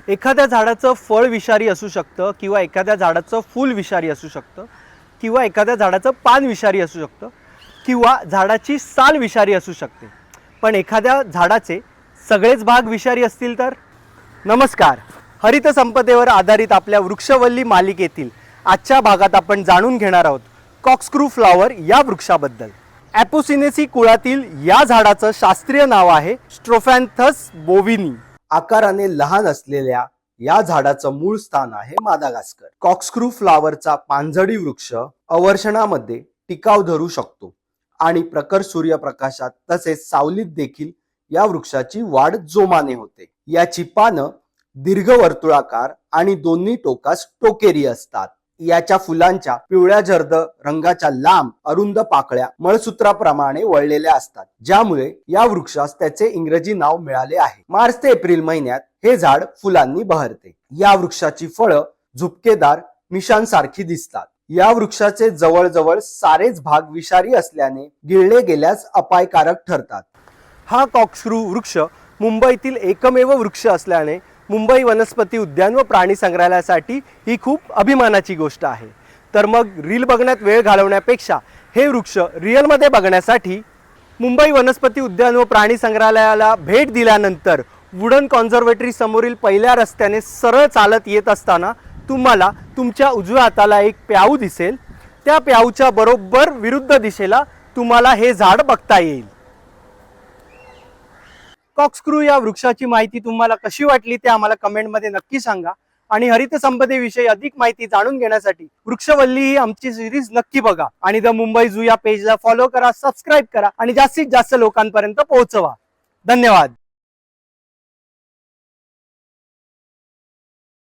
एखाद्या झाडाचं फळ विषारी असू शकतं किंवा एखाद्या झाडाचं फूल विषारी असू शकतं किंवा एखाद्या झाडाचं पान विषारी असू शकतं किंवा झाडाची साल विषारी असू शकते, पण एखाद्या झाडाचे सगळेच भाग विषारी असतील तर? नमस्कार, हरित संपदेवर आधारित आपल्या वृक्षवल्ली मालिकेतील आजच्या भागात आपण जाणून घेणार आहोत कॉक्सक्रू फ्लॉवर या वृक्षाबद्दल. ॲपोसिनेसी कुळातील या झाडाचं शास्त्रीय नाव आहे स्ट्रोफॅन्थस बोविनी. आकाराने लहान असलेल्या या झाडाचं मूळ स्थान आहे मादागास्कर. कॉक्सक्रू फ्लॉवरचा पानझडी वृक्ष अवर्षणामध्ये टिकाव धरू शकतो आणि प्रखर सूर्यप्रकाशात तसेच सावलीत देखील या वृक्षाची वाढ जोमाने होते. याची पानं दीर्घवर्तुळाकार आणि दोन्ही टोकास टोकेरी असतात. याच्या फुलांच्या पिवळ्या जर्द रंगाच्या लांब अरुंद पाकळ्या मळसूत्राप्रमाणे वळलेल्या असतात, ज्यामुळे या वृक्षास त्याचे इंग्रजी नाव मिळाले आहे. मार्च ते एप्रिल महिन्यात हे झाड फुलांनी बहरते. या वृक्षाची फळं झुपकेदार मिशांसारखी दिसतात. या वृक्षाचे जवळजवळ सारेच भाग विषारी असल्याने गिळले गेल्यास अपायकारक ठरतात. हा कॉक्सक्रू वृक्ष मुंबईतील एकमेव वृक्ष असल्याने मुंबई वनस्पती उद्यान व प्राणी संग्रहालयासाठी ही खूप अभिमानाची गोष्ट आहे. तर मग रील बघण्यात वेळ घालवण्यापेक्षा हे वृक्ष रिअलमध्ये बघण्यासाठी मुंबई वनस्पती उद्यान व प्राणी संग्रहालयाला भेट दिल्यानंतर वुडन कॉन्झर्वेटरी समोरील पहिल्या रस्त्याने सरळ चालत येत असताना तुम्हाला तुमच्या उजव्या हाताला एक प्याऊ दिसेल. त्या प्याऊच्या बरोबर विरुद्ध दिशेला तुम्हाला हे झाड बघता येईल. कॉक्सक्रू या वृक्षाची माहिती तुम्हाला कशी वाटली ते आम्हाला कमेंटमध्ये नक्की सांगा. आणि हरित संपदेविषयी अधिक माहिती जाणून घेण्यासाठी वृक्षवल्ली ही आमची सिरीज नक्की बघा आणि द मुंबई झू या पेजला फॉलो करा, सबस्क्राईब करा आणि जास्तीत जास्त लोकांपर्यंत पोहोचवा. धन्यवाद.